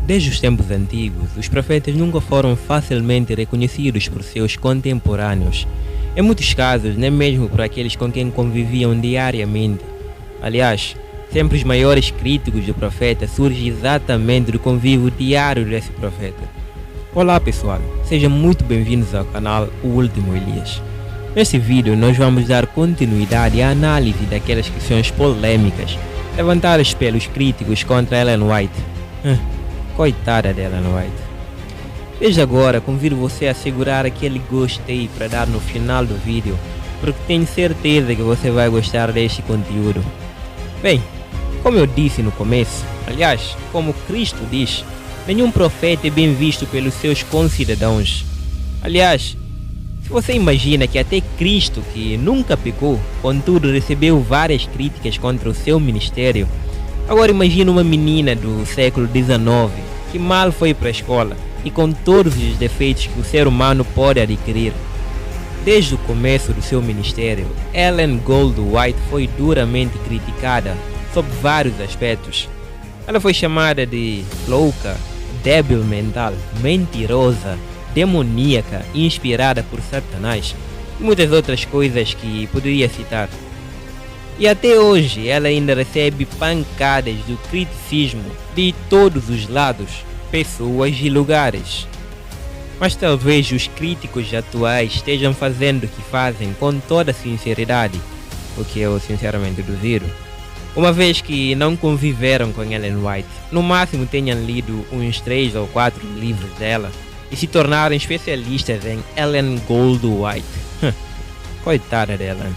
Desde os tempos antigos, os profetas nunca foram facilmente reconhecidos por seus contemporâneos. Em muitos casos, nem mesmo por aqueles com quem conviviam diariamente. Aliás, sempre os maiores críticos do profeta surgem exatamente do convívio diário desse profeta. Olá pessoal, sejam muito bem-vindos ao canal O Último Elias. Neste vídeo nós vamos dar continuidade à análise daquelas questões polêmicas levantadas pelos críticos contra Ellen White. Coitada de Ellen White. Desde agora convido você a segurar aquele gostei para dar no final do vídeo, porque tenho certeza que você vai gostar deste conteúdo. Bem, como eu disse no começo, aliás, como Cristo diz, nenhum profeta é bem visto pelos seus concidadãos. Aliás, se você imagina que até Cristo, que nunca pecou, contudo recebeu várias críticas contra o seu ministério, agora imagina uma menina do século XIX, que mal foi para a escola e com todos os defeitos que o ser humano pode adquirir. Desde o começo do seu ministério, Ellen Gold White foi duramente criticada sob vários aspectos. Ela foi chamada de louca, débil mental, mentirosa, demoníaca, inspirada por Satanás e muitas outras coisas que poderia citar. E até hoje ela ainda recebe pancadas do criticismo de todos os lados, pessoas e lugares. Mas talvez os críticos atuais estejam fazendo o que fazem com toda sinceridade, o que eu sinceramente duvido, uma vez que não conviveram com Ellen White, no máximo tenham lido uns 3 ou 4 livros dela e se tornaram especialistas em Ellen Gold White. Coitada dela.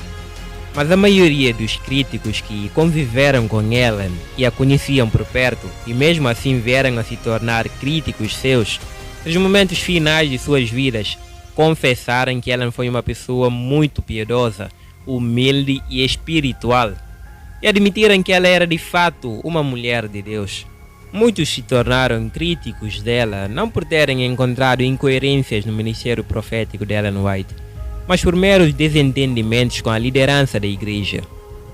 Mas a maioria dos críticos que conviveram com Ellen e a conheciam por perto e mesmo assim vieram a se tornar críticos seus, nos momentos finais de suas vidas, confessaram que Ellen foi uma pessoa muito piedosa, humilde e espiritual, e admitiram que ela era de fato uma mulher de Deus. Muitos se tornaram críticos dela não por terem encontrado incoerências no ministério profético de Ellen White, mas por meros desentendimentos com a liderança da igreja.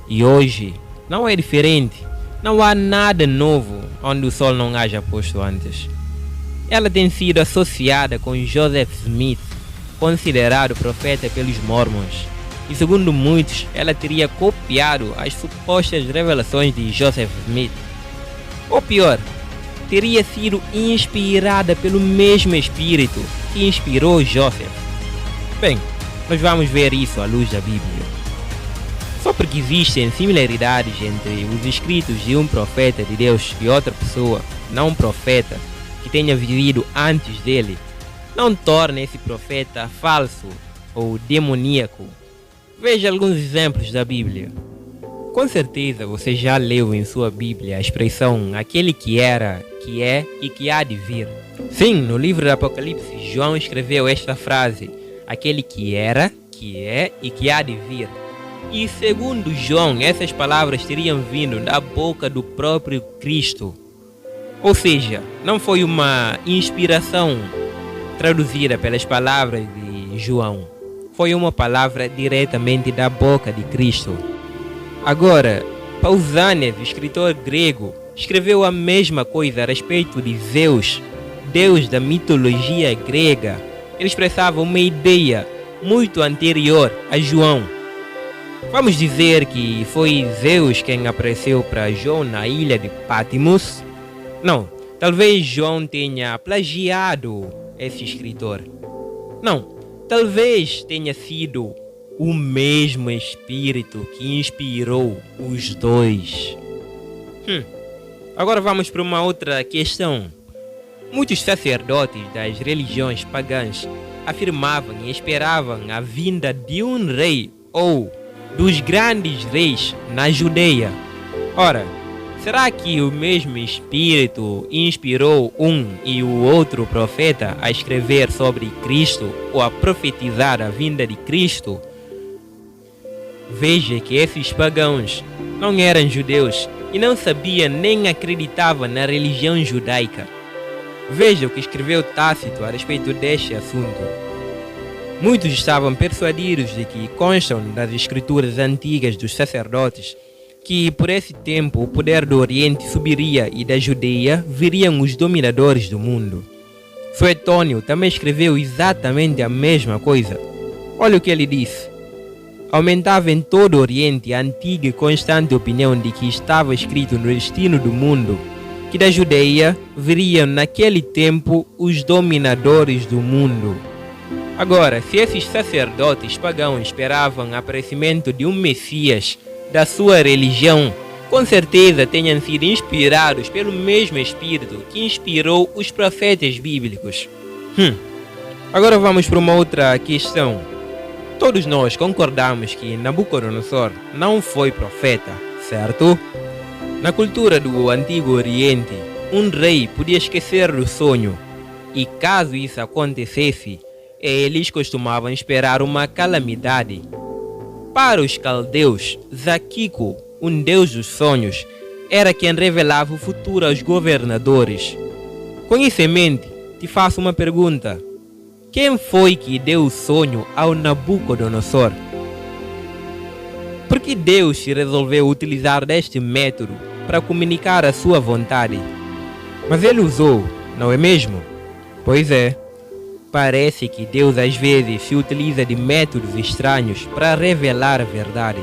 E hoje não é diferente. Não há nada novo onde o sol não haja posto antes. Ela tem sido associada com Joseph Smith, considerado profeta pelos Mormons, e segundo muitos, ela teria copiado as supostas revelações de Joseph Smith. Ou pior, teria sido inspirada pelo mesmo espírito que inspirou Joseph. Bem, nós vamos ver isso à luz da Bíblia. Só porque existem similaridades entre os escritos de um profeta de Deus e outra pessoa, não um profeta, que tenha vivido antes dele, não torna esse profeta falso ou demoníaco. Veja alguns exemplos da Bíblia. Com certeza você já leu em sua Bíblia a expressão aquele que era, que é e que há de vir. Sim, no livro do Apocalipse, João escreveu esta frase: aquele que era, que é e que há de vir. E segundo João, essas palavras teriam vindo da boca do próprio Cristo. Ou seja, não foi uma inspiração traduzida pelas palavras de João. Foi uma palavra diretamente da boca de Cristo. Agora, Pausanias, escritor grego, escreveu a mesma coisa a respeito de Zeus, deus da mitologia grega. Ele expressava uma ideia muito anterior a João. Vamos dizer que foi Zeus quem apareceu para João na ilha de Patmos? Não, talvez João tenha plagiado esse escritor. Não, talvez tenha sido o mesmo espírito que inspirou os dois. Agora vamos para uma outra questão. Muitos sacerdotes das religiões pagãs afirmavam e esperavam a vinda de um rei ou dos grandes reis na Judeia. Ora, será que o mesmo Espírito inspirou um e o outro profeta a escrever sobre Cristo ou a profetizar a vinda de Cristo? Veja que esses pagãos não eram judeus e não sabiam nem acreditavam na religião judaica. Veja o que escreveu Tácito a respeito deste assunto. Muitos estavam persuadidos de que constam das escrituras antigas dos sacerdotes que por esse tempo o poder do Oriente subiria e da Judeia viriam os dominadores do mundo. Suetônio também escreveu exatamente a mesma coisa. Olha o que ele disse. Aumentava em todo o Oriente a antiga e constante opinião de que estava escrito no destino do mundo que da Judeia viriam naquele tempo os dominadores do mundo. Agora, se esses sacerdotes pagãos esperavam o aparecimento de um Messias da sua religião, com certeza tenham sido inspirados pelo mesmo Espírito que inspirou os profetas bíblicos. Agora vamos para uma outra questão. Todos nós concordamos que Nabucodonosor não foi profeta, certo? Na cultura do Antigo Oriente, um rei podia esquecer do sonho, e caso isso acontecesse, eles costumavam esperar uma calamidade. Para os caldeus, Zakiko, um deus dos sonhos, era quem revelava o futuro aos governadores. Com isso em mente, te faço uma pergunta. Quem foi que deu o sonho ao Nabucodonosor? Por que Deus se resolveu utilizar deste método para comunicar a sua vontade? Mas ele usou, não é mesmo? Pois é. Parece que Deus às vezes se utiliza de métodos estranhos para revelar a verdade.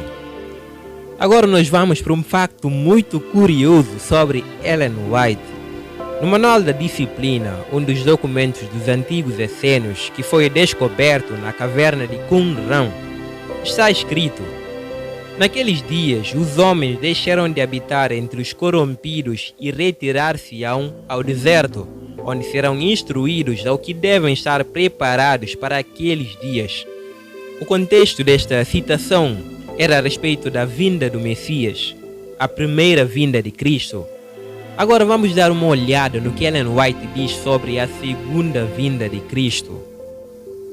Agora nós vamos para um facto muito curioso sobre Ellen White. No Manual da Disciplina, um dos documentos dos antigos essênios que foi descoberto na caverna de Qumran, está escrito: naqueles dias, os homens deixaram de habitar entre os corrompidos e retirar-se-ão ao deserto, onde serão instruídos ao que devem estar preparados para aqueles dias. O contexto desta citação era a respeito da vinda do Messias, a primeira vinda de Cristo. Agora vamos dar uma olhada no que Ellen White diz sobre a segunda vinda de Cristo.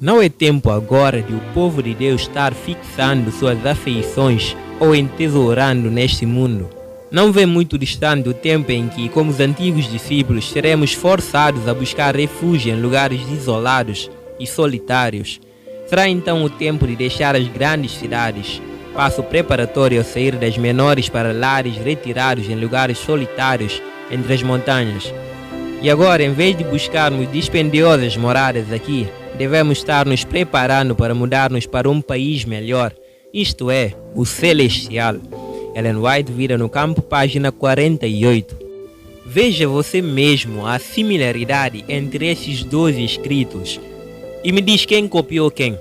Não é tempo agora de o povo de Deus estar fixando suas afeições ou entesourando neste mundo. Não vê muito distante o tempo em que, como os antigos discípulos, seremos forçados a buscar refúgio em lugares isolados e solitários. Será então o tempo de deixar as grandes cidades, passo preparatório ao sair das menores para lares retirados em lugares solitários entre as montanhas. E agora, em vez de buscarmos dispendiosas moradas aqui, devemos estar nos preparando para mudar-nos para um país melhor, isto é, o celestial. Ellen White vira no campo, página 48. Veja você mesmo a similaridade entre esses dois escritos e me diz quem copiou quem.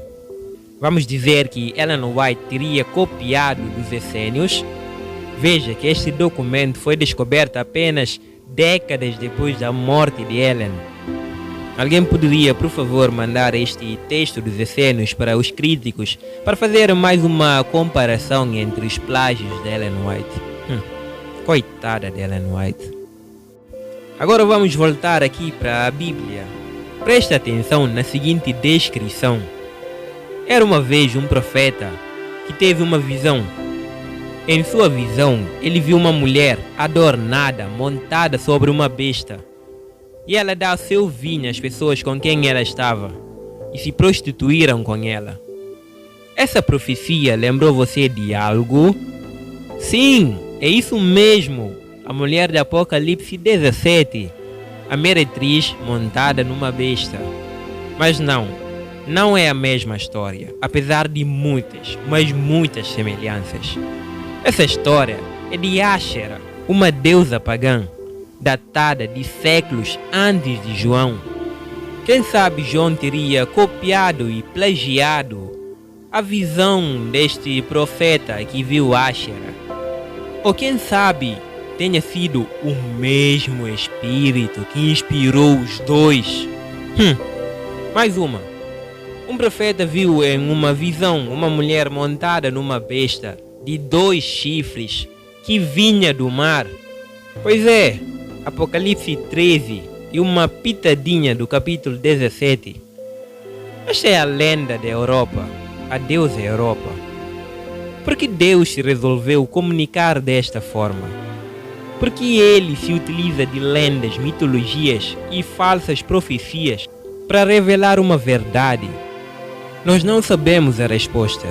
Vamos dizer que Ellen White teria copiado dos essênios? Veja que este documento foi descoberto apenas décadas depois da morte de Ellen. Alguém poderia, por favor, mandar este texto dos essênios para os críticos para fazer mais uma comparação entre os plágios de Ellen White? Coitada de Ellen White. Agora vamos voltar aqui para a Bíblia. Preste atenção na seguinte descrição. Era uma vez um profeta que teve uma visão. Em sua visão, ele viu uma mulher adornada, montada sobre uma besta. E ela dá seu vinho às pessoas com quem ela estava, e se prostituíram com ela. Essa profecia lembrou você de algo? Sim, é isso mesmo. A mulher de Apocalipse 17, a meretriz montada numa besta. Mas não é a mesma história, apesar de muitas, mas muitas semelhanças. Essa história é de Áshera, uma deusa pagã, datada de séculos antes de João. Quem sabe João teria copiado e plagiado a visão deste profeta que viu Áshera. Ou quem sabe tenha sido o mesmo Espírito que inspirou os dois. Mais uma. Um profeta viu em uma visão uma mulher montada numa besta de 2 chifres que vinha do mar. Pois é, Apocalipse 13 e uma pitadinha do capítulo 17. Esta é a lenda da Europa, a deusa Europa. Por que Deus se resolveu comunicar desta forma? Porque ele se utiliza de lendas, mitologias e falsas profecias para revelar uma verdade. Nós não sabemos a resposta,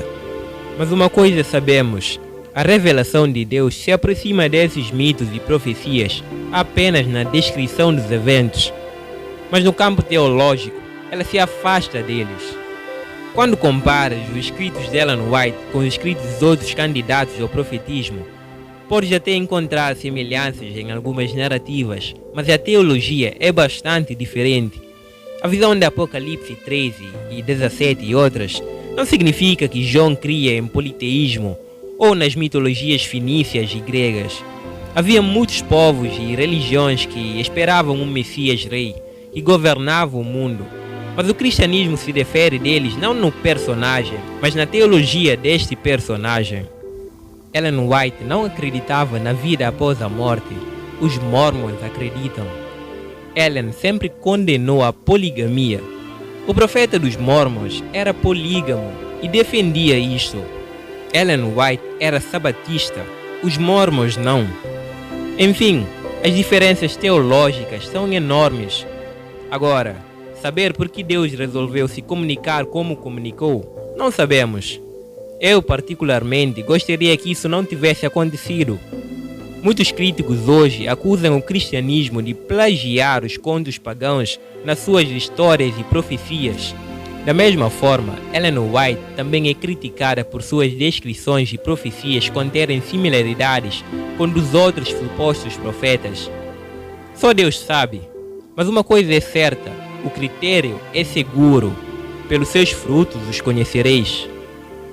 mas uma coisa sabemos: A revelação de Deus se aproxima desses mitos e profecias apenas na descrição dos eventos, mas no campo teológico, ela se afasta deles. Quando comparas os escritos de Ellen White com os escritos dos outros candidatos ao profetismo, podes até encontrar semelhanças em algumas narrativas, mas a teologia é bastante diferente. A visão de Apocalipse 13 e 17 e outras não significa que João cria em politeísmo ou nas mitologias fenícias e gregas. Havia muitos povos e religiões que esperavam um Messias rei que governava o mundo, mas o cristianismo se difere deles não no personagem, mas na teologia deste personagem. Ellen White não acreditava na vida após a morte. Os mormons acreditam. Ellen sempre condenou a poligamia. O profeta dos mormons era polígamo e defendia isto. Ellen White era sabatista, os mormons não. Enfim, as diferenças teológicas são enormes. Agora, saber por que Deus resolveu se comunicar como comunicou, não sabemos. Eu, particularmente, gostaria que isso não tivesse acontecido. Muitos críticos hoje acusam o cristianismo de plagiar os contos pagãos nas suas histórias e profecias. Da mesma forma, Ellen White também é criticada por suas descrições e profecias conterem similaridades com dos outros supostos profetas. Só Deus sabe, mas uma coisa é certa, o critério é seguro. Pelos seus frutos os conhecereis.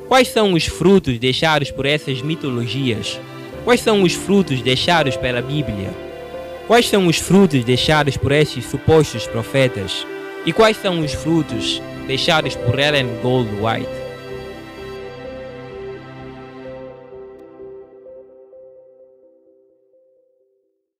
Quais são os frutos deixados por essas mitologias? Quais são os frutos deixados pela Bíblia? Quais são os frutos deixados por estes supostos profetas? E quais são os frutos deixados por Ellen Gold White?